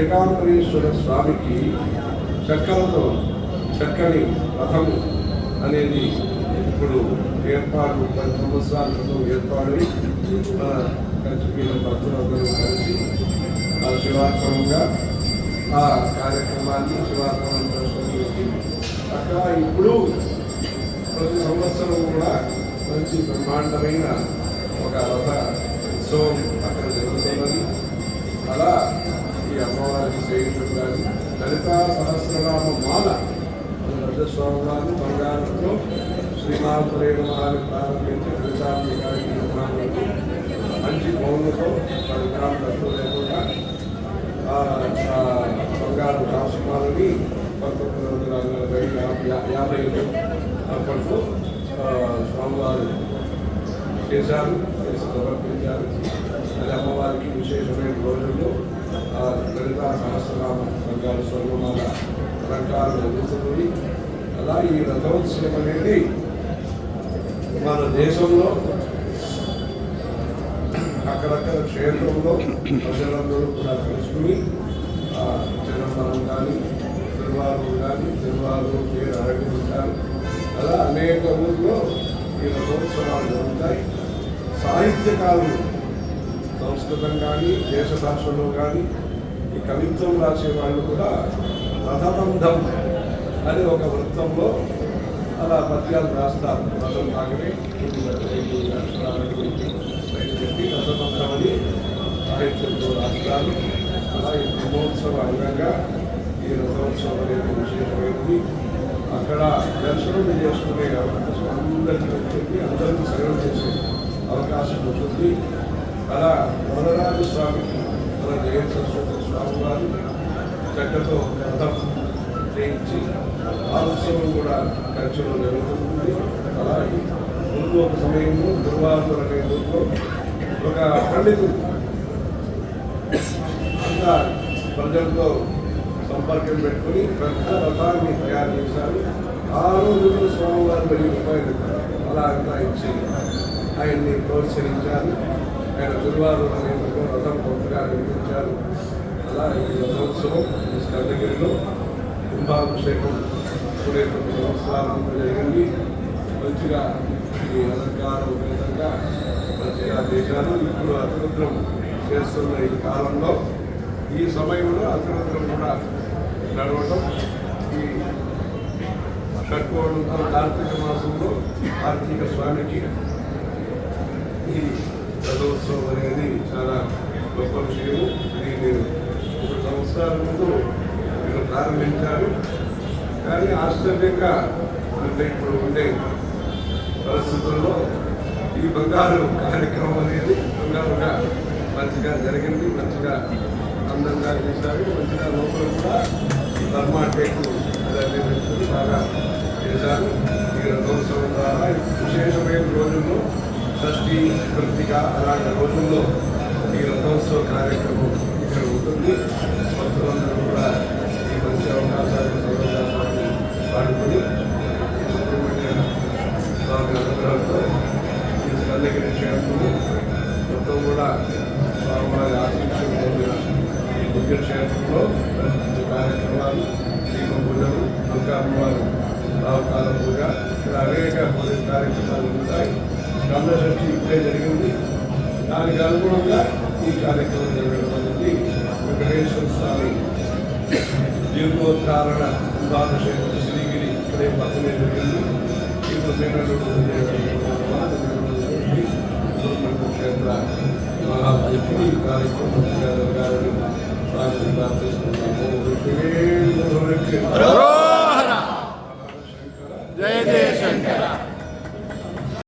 ఏకాంబరేశ్వర స్వామికి చక్కలతో చక్కని రథము అనేది ఇప్పుడు ఏర్పాటు 10 సంవత్సరాల క్రితం ఏర్పాటై మన కంచిపీల భక్తులందరూ కలిసి శివార్పణంగా ఆ కార్యక్రమాన్ని శివార్పణం చేసుకోవడానికి అక్కడ ఇప్పుడు ప్రతి సంవత్సరం కూడా మంచి బ్రహ్మాండమైన ఒక రథ ఉత్సవం అక్కడ జరుగుతున్నది. అలా ఈ అమ్మవారికి సేవించడం కానీ లలితా సహస్రనామ మాల రజస్వామి గారు బంగారంతో శ్రీనాథురేణమాన్ని ప్రారంభించి లలితాంబికారికి మంచి పౌరులతో 10 గ్రాముల డబ్బు లేకుండా బంగారు రాసుమాలని 1950 అప్పట్లో స్వామివారు చేశారు, సమర్పించారు. అది అమ్మవారికి విశేషమైన రోజుల్లో లలితా సహస్రనామ బంగారు స్వర్ణమాల అలంకారం జరుగుతుంది. అలా ఈ రథోత్సవం అనేది మన దేశంలో అక్కడక్కడ క్షేత్రంలో ప్రజలందరూ కూడా కలుసుకుని చిదంబరం కానీ తిరువారూరు కానీ తిరువారూరు పేరు అరవించారు. అలా అనేక ఊళ్ళో ఈ రథోత్సవాలు జరుగుతాయి. సాహిత్యకారులు సంస్కృతం కానీ దేశ భాషలో కానీ ఈ కవిత్వం రాసే వాళ్ళు కూడా రథబంధం అని ఒక వృత్తంలో అలా పద్యాలు రాస్తారు. రథం తాగనే చెప్పి రథబంధం అని సాహిత్యంలో రాస్తారు. అలా ఈ బ్రహ్మోత్సవ అంగంగా ఈ రథోత్సవం అనేది విశేషమైనది. అక్కడ దర్శనం చేసుకునే అవకాశం అందరికీ ఉంటుంది, అందరికీ సేవ చేసే అవకాశం ఉంటుంది. అలా వరరాజ స్వామికి మన జయ సరస్వతి స్వామి వారు చక్కతో రథం చేయించి ఆ ఉత్సవం కూడా ఖర్చులో జరుగుతుంది. అలాగే ముందు ఒక సమయంలో దుర్వార్పులు అనే ఊళ్ళో ఒక పండితుడు అంతా ప్రజలతో సంపర్కం పెట్టుకుని పెద్ద రథాన్ని తయారు చేశారు. 6 రోజుల్లో స్వామివారు 1000 రూపాయలు అలా అంతా ఇచ్చి ఆయన్ని ప్రోత్సహించారు. ఆయన దుర్వారు అనే రథం కొత్తగా నిర్మించారు. అలా ఈ రథోత్సవం ఈ స్కందగిరిలో కుంభాభిషేకం 9 సంవత్సరాల ముందు జరిగింది. మంచిగా ఈ అలంకారం విధంగా మంచిగా చేశారు. ఇప్పుడు అతిరుద్రం చేస్తున్న ఈ కాలంలో ఈ సమయంలో అతిరుద్రం కూడా నడవడం ఈ షట్కోణంతో కార్తీక మాసంలో కార్తీక స్వామికి ఈ రథోత్సవం అనేది చాలా గొప్ప విషయము. ఇది నేను 3 సంవత్సరాల ముందు మీరు ప్రారంభించారు. కానీ ఆశ్చర్యంగా అంటే ఇప్పుడు ఉండే పరిస్థితుల్లో ఈ బంగారు కార్యక్రమం అనేది బంగారుగా మంచిగా జరిగింది. మంచిగా అందంగా చేశారు. మంచిగా లోపల కూడా ఈ బర్మా టేకు అనేది బాగా చేశారు. ఈ రథోత్సవం ద్వారా విశేషమైన రోజుల్లో షష్ఠి కృతిక అలాంటి రోజుల్లో ఈ రథోత్సవ కార్యక్రమం ఇక్కడ ఉంటుంది. భక్తులందరూ కూడా ఈ మంచి అవకాశాన్ని వాడుకొని సుబ్రహ్మణ్య స్వామి అనుగ్రహంతో ఈ స్కందగిరి క్షేత్రము మొత్తం కూడా స్వామివారి ఆశీస్సులు పొందిన ఈ దివ్య క్షేత్రంలో కార్యక్రమాలు దీప పూజలు దుర్గా అమ్మవారు రావుకాల పూజ ఇక్కడ అనేక కార్యక్రమాలు ఉంటాయి. స్కంద షష్ఠి ఇప్పుడే జరిగింది. దానికి అనుగుణంగా ఈ కార్యక్రమం జరగడం అనేది వెంకటేశ్వర స్వామి జీర్ణోద్ధారణ కుంభాభిషేకం శ్రీగిరి ఇక్కడే పక్కనే జరిగింది. ఇప్పుడు క్షేత్ర మహాభక్తి కార్యక్రమం జరగాలని స్వామిని ప్రార్థిస్తున్నాము.